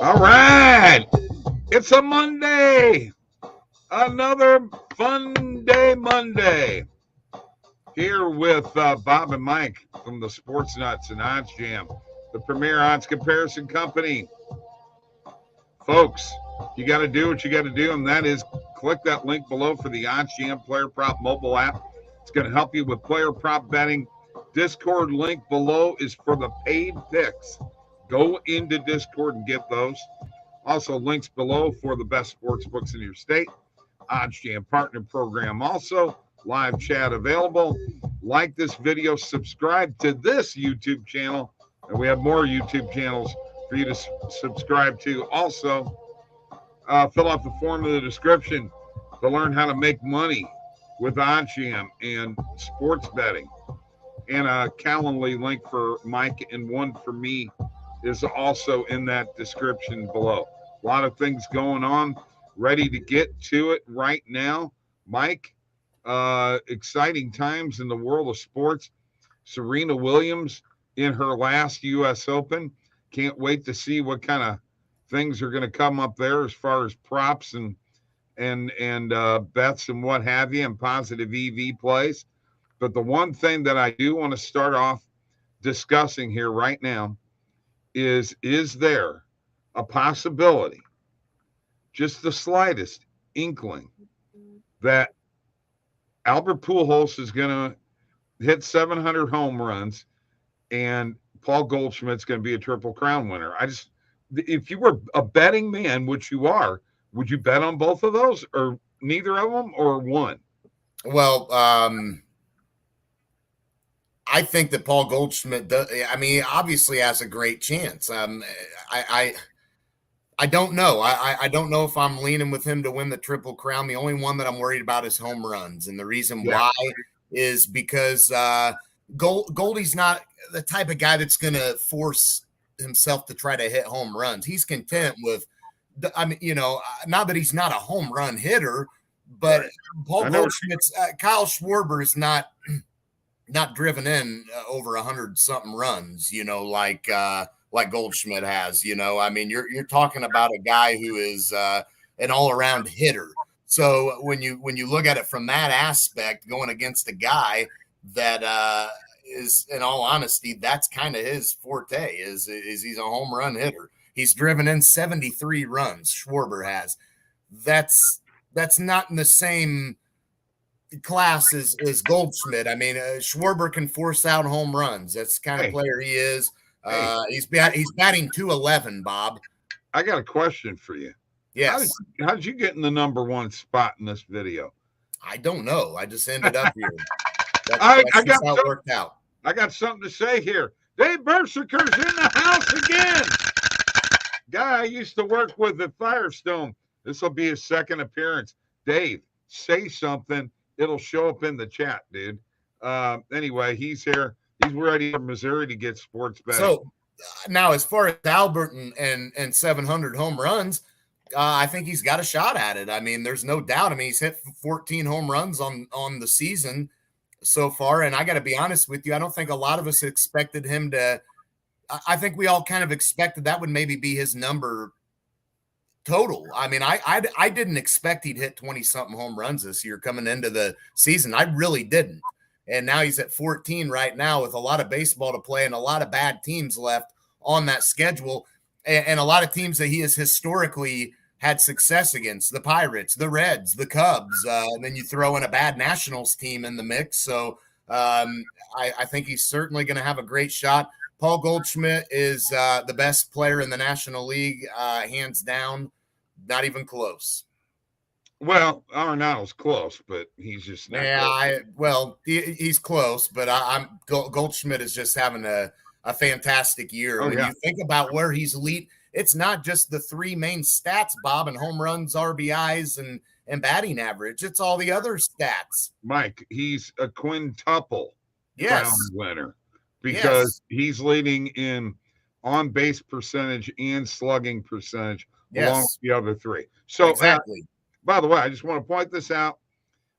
All right. It's a Monday. Another fun day Monday. Here with Bob and Mike from the Sports Nuts and OddsJam, the premier odds comparison company. Folks, you got to do what you got to do, and that is click that link below for the OddsJam Player Prop mobile app. It's going to help you with player prop betting. Discord link below is for the paid picks. Go into Discord and get those. Also, links below for the best sports books in your state. OddsJam partner program also. Live chat available. Like this video. Subscribe to this YouTube channel. And we have more YouTube channels for you to subscribe to. Also, fill out the form in the description to learn how to make money with OddsJam and sports betting. And a Calendly link for Mike and one for me is also in that description below. A lot of things going on. Ready to get to it right now. Mike, exciting times in the world of sports. Serena Williams in her last U.S. Open. Can't wait to see what kind of things are going to come up there as far as props and bets and what have you, and positive EV plays. But the one thing that I do want to start off discussing here right now is there a possibility, just the slightest inkling, that Albert Pujols is going to hit 700 home runs and Paul Goldschmidt's going to be a Triple Crown winner? If you were a betting man, which you are, would you bet on both of those, or neither of them, or one? Well, I think that Paul Goldschmidt does. I mean, obviously has a great chance. I don't know. I don't know if I'm leaning with him to win the Triple Crown. The only one that I'm worried about is home runs, and the reason why is because Goldie's not the type of guy that's going to force himself to try to hit home runs. He's content with, not that he's not a home run hitter, but Paul Goldschmidt's Kyle Schwarber is not driven in over 100-something runs, like Goldschmidt has. I mean, you're talking about a guy who is an all-around hitter. So when you look at it from that aspect, going against a guy that is, in all honesty, that's kind of his forte, is he's a home run hitter. He's driven in 73 runs, Schwarber has. That's not in the same class as Goldschmidt. I mean, Schwarber can force out home runs. That's the kind of player he is. He's batting 211, Bob. I got a question for you. Yes. How did you get in the number one spot in this video? I don't know. I just ended up here. I got how it worked out. I got something to say here. Dave Berserker's in the house again. Guy I used to work with at Firestone. This will be his second appearance. Dave, say something. It'll show up in the chat, dude. Anyway, he's here. He's ready for Missouri to get sports betting. So now, as far as Albert and 700 home runs, I think he's got a shot at it. I mean, there's no doubt. I mean, he's hit 14 home runs on the season so far. And I got to be honest with you, I don't think a lot of us expected him to. I think we all kind of expected that would maybe be his number total. I mean, I didn't expect he'd hit 20-something home runs this year coming into the season. I really didn't. And now he's at 14 right now with a lot of baseball to play and a lot of bad teams left on that schedule, and a lot of teams that he has historically had success against: the Pirates, the Reds, the Cubs, and then you throw in a bad Nationals team in the mix. So I think he's certainly going to have a great shot. Paul Goldschmidt is the best player in the National League, hands down, not even close. Well, Arenado's close, but he's just not. Yeah, he's close, but Goldschmidt is just having a fantastic year. When you think about where he's elite, it's not just the three main stats, Bob, and home runs, RBIs, and batting average. It's all the other stats. Mike, he's a quintuple Crown winner because he's leading in on-base percentage and slugging percentage along with the other three. So exactly. By the way, I just want to point this out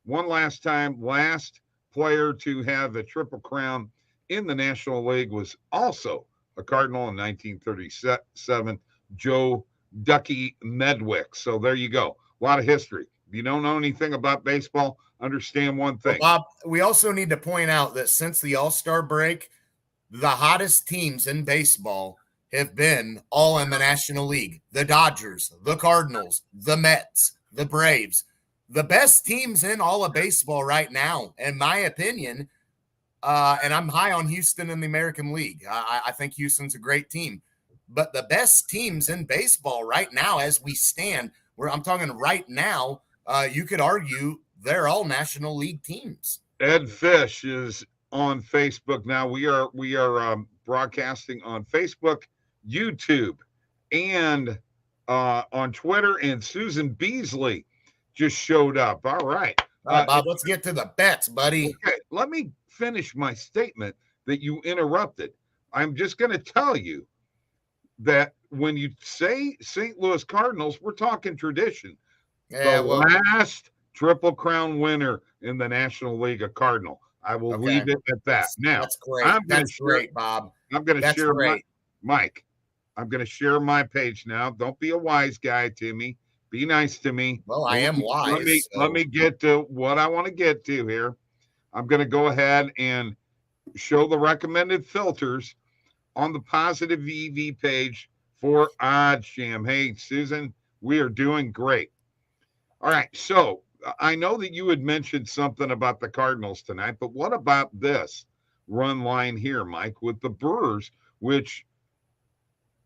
one last time. Last player to have the Triple Crown in the National League was also a Cardinal in 1937, Joe Ducky Medwick. So there you go. A lot of history. If you don't know anything about baseball, understand one Well, thing. Bob, we also need to point out that since the All-Star break, the hottest teams in baseball have been all in the National League. The Dodgers, the Cardinals, the Mets, the Braves. The best teams in all of baseball right now, in my opinion, and I'm high on Houston in the American League. I think Houston's a great team. But the best teams in baseball right now, as we stand, where I'm talking right now, you could argue they're all National League teams. Ed Fish is on Facebook now. We are broadcasting on Facebook, YouTube, and on Twitter. And Susan Beasley just showed up. All right. All right, Bob, let's get to the bets, buddy. Okay, let me finish my statement that you interrupted. I'm just going to tell you that when you say St. Louis Cardinals, we're talking tradition. Yeah, Last Triple Crown winner in the National League of Cardinal. I will leave it at that. Now, that's great. That's great, Bob. I'm going to share great. Mike. I'm going to share my page now. Don't be a wise guy to me. Be nice to me. Well, I am wise. Let me get to what I want to get to here. I'm going to go ahead and show the recommended filters on the positive EV page for OddsJam. Hey, Susan, we are doing great. All right. So I know that you had mentioned something about the Cardinals tonight, but what about this run line here, Mike, with the Brewers, which,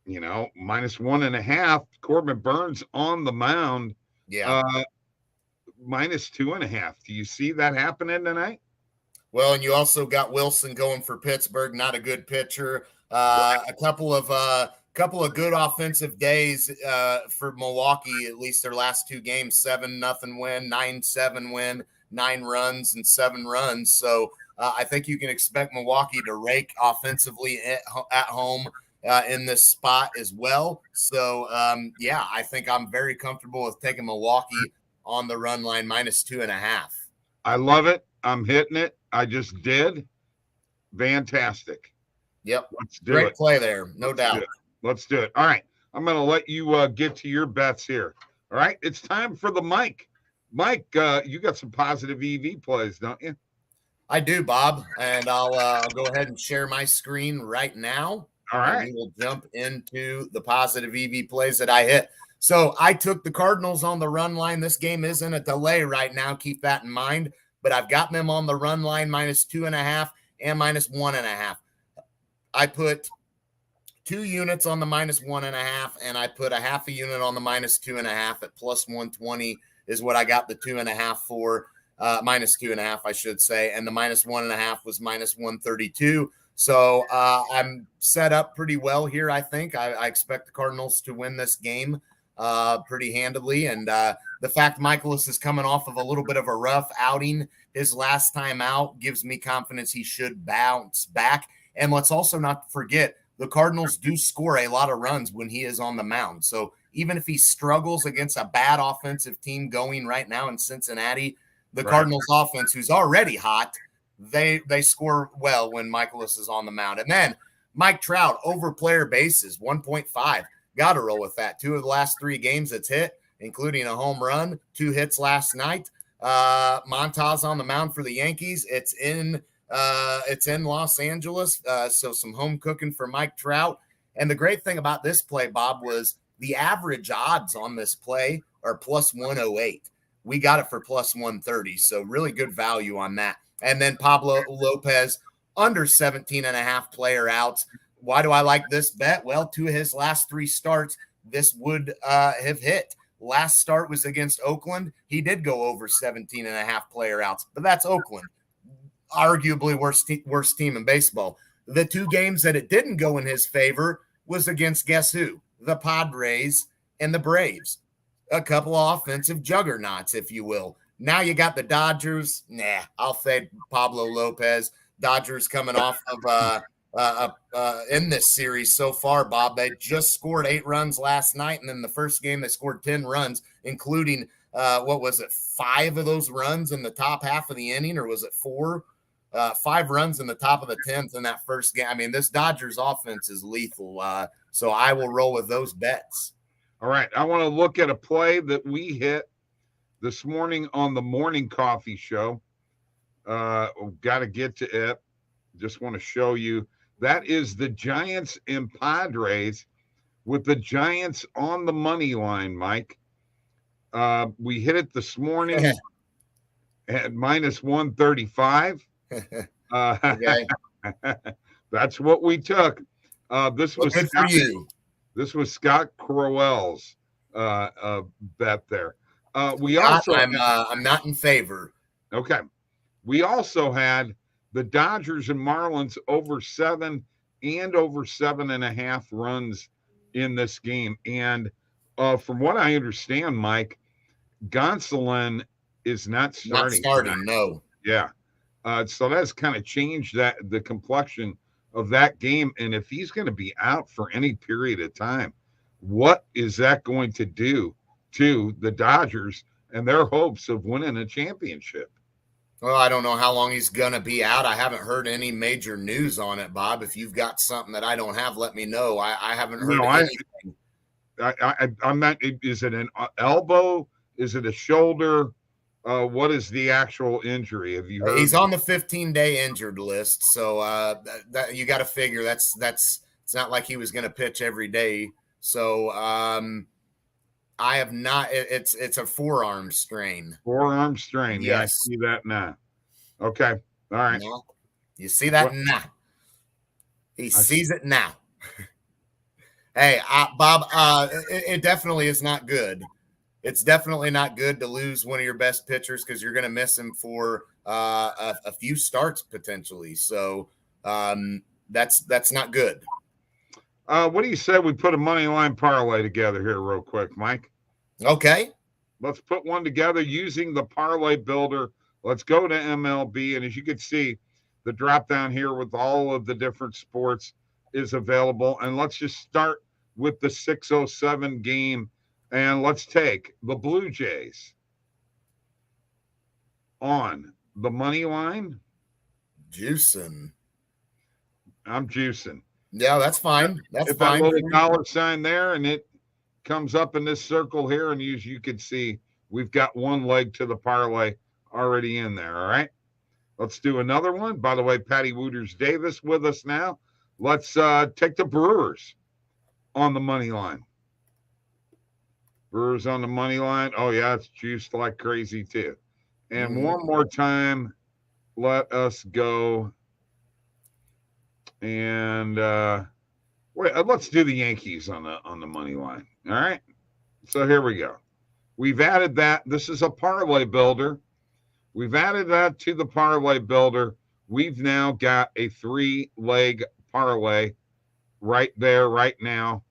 you know, -1.5. Corbin Burns on the mound. Yeah. -2.5. Do you see that happening tonight? Well, and you also got Wilson going for Pittsburgh, not a good pitcher. A couple of good offensive days for Milwaukee, at least their last two games, 7-0 win, 9-7 win, 9 runs and 7 runs. So I think you can expect Milwaukee to rake offensively at home in this spot as well. So, yeah, I think I'm very comfortable with taking Milwaukee on the run line -2.5. I love it. I'm hitting it. I just did. Fantastic. Yep. Let's do Great it. Play there. No doubt. Let's do it. All right. I'm going to let you get to your bets here. All right. It's time for the Mike. Mike, you got some positive EV plays, don't you? I do, Bob. And I'll go ahead and share my screen right now. All right. We will jump into the positive EV plays that I hit. So I took the Cardinals on the run line. This game is in a delay right now. Keep that in mind. But I've got them on the run line -2.5 and -1.5. I put 2 units on the -1.5, and I put a half a unit on the -2.5 at +120 is what I got the 2.5 for. -2.5, I should say. And the -1.5 was -132. So I'm set up pretty well here, I think. I expect the Cardinals to win this game pretty handily. And the fact Michaelis is coming off of a little bit of a rough outing his last time out gives me confidence he should bounce back. And let's also not forget, the Cardinals do score a lot of runs when he is on the mound. So even if he struggles against a bad offensive team going right now in Cincinnati, the Cardinals offense, who's already hot, they score well when Michaelis is on the mound. And then Mike Trout over player bases, 1.5. Got to roll with that. 2 of the last 3 games it's hit, including a home run, 2 hits last night. Montas on the mound for the Yankees. It's in Los Angeles, so some home cooking for Mike Trout. And the great thing about this play, Bob, was the average odds on this play are +108. We got it for +130, so really good value on that. And then Pablo Lopez under 17.5 player outs. Why do I like this bet? Well, 2 of his last 3 starts, this would have hit. Last start was against Oakland. He did go over 17.5 player outs, but that's Oakland. Arguably worst team in baseball. The 2 games that it didn't go in his favor was against guess who? The Padres and the Braves. A couple of offensive juggernauts, if you will. Now you got the Dodgers. I'll fade Pablo Lopez. Dodgers coming off of in this series so far, Bob. They just scored 8 runs last night, and then the first game they scored 10 runs, including 5 of those runs in the top half of the inning, or was it 4? 5 runs in the top of the 10th in that first game. I mean, this Dodgers offense is lethal. So I will roll with those bets. All right. I want to look at a play that we hit this morning on the morning coffee show. Got to get to it. Just want to show you. That is the Giants and Padres with the Giants on the money line, Mike. We hit it this morning at minus 135. Okay. That's what we took. This was good for you. This was Scott Crowell's bet there. I'm not in favor. Okay. We also had the Dodgers and Marlins over 7 and over 7.5 runs in this game. And from what I understand, Mike, Gonsolin is not starting. Not starting, no. Yeah. So that's kind of changed the complexion of that game. And if he's going to be out for any period of time, what is that going to do to the Dodgers and their hopes of winning a championship? Well, I don't know how long he's going to be out. I haven't heard any major news on it, Bob. If you've got something that I don't have, let me know. I haven't heard anything. I'm not. Is it an elbow? Is it a shoulder? What is the actual injury? Have you heard? He's on the 15-day injured list, so that you got to figure that's it's not like he was going to pitch every day. So I have not. It's a forearm strain. Forearm strain. Yes. Yeah, I see that now. Okay. All right. No. You see that now? He sees it now. Hey, Bob. It definitely is not good. It's definitely not good to lose one of your best pitchers because you're going to miss him for a few starts potentially. So that's not good. What do you say we put a money line parlay together here real quick, Mike? Okay. Let's put one together using the parlay builder. Let's go to MLB. And as you can see, the drop down here with all of the different sports is available. And let's just start with the 6:07 game. And let's take the Blue Jays on the money line. Juicing. I'm juicing. Yeah, that's fine. That's if fine. That little dollar sign there, and it comes up in this circle here, and as you can see, we've got one leg to the parlay already in there. All right, let's do another one. By the way, Patty Wooters Davis with us now. Let's take the Brewers on the money line. Brewers on the money line. Oh yeah, it's juiced like crazy too. And one more time, let us go. And let's do the Yankees on the money line. All right. So here we go. We've added that. This is a parlay builder. We've added that to the parlay builder. We've now got a 3-leg parlay right there, right now.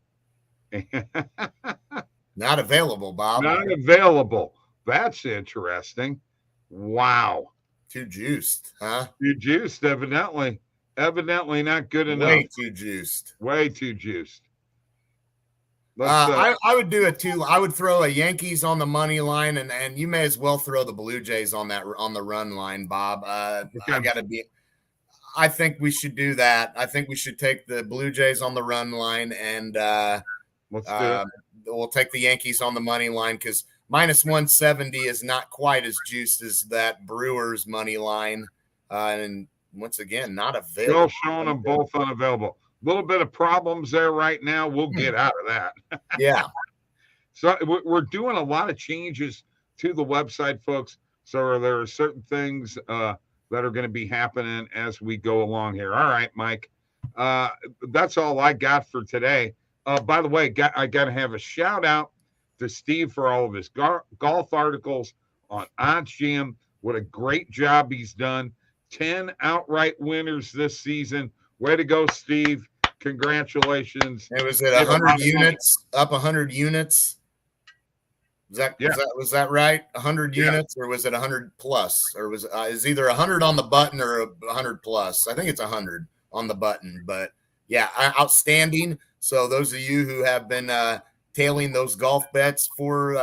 Not available, Bob. Not available. That's interesting. Wow. Too juiced, huh? Too juiced, evidently. Evidently not good enough. Way too juiced. Way too juiced. I would do it too. I would throw a Yankees on the money line, and you may as well throw the Blue Jays on the run line, Bob. I think we should do that. I think we should take the Blue Jays on the run line, and we'll take the Yankees on the money line because minus 170 is not quite as juiced as that Brewers money line, and once again, not available. Still showing them both unavailable. A little bit of problems there right now. We'll get out of that. Yeah. So we're doing a lot of changes to the website, folks. So there are certain things that are going to be happening as we go along here. All right, Mike. That's all I got for today. By the way, I got to have a shout out to Steve for all of his golf articles on OddsJam. What a great job he's done. 10 outright winners this season. Way to go, Steve. Congratulations. It was at 100 units, up 100 units. Was that right? 100 units, or was it 100 plus? Or was is either 100 on the button or 100 plus? I think it's 100 on the button. But yeah, outstanding. So those of you who have been tailing those golf bets for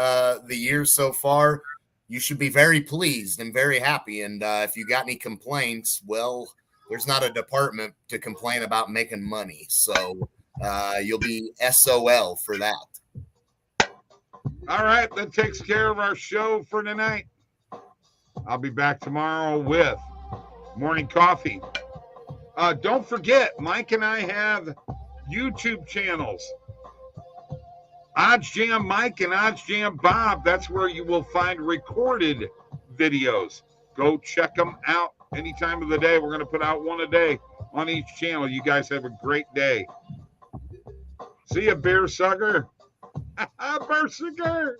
the year so far, you should be very pleased and very happy. And if you got any complaints, well, there's not a department to complain about making money. So you'll be SOL for that. All right, that takes care of our show for tonight. I'll be back tomorrow with morning coffee. Don't forget, Mike and I have YouTube channels. OddsJam Mike and OddsJam Bob. That's where you will find recorded videos. Go check them out any time of the day. We're going to put out one a day on each channel. You guys have a great day. See ya, beer sucker. Beer sucker.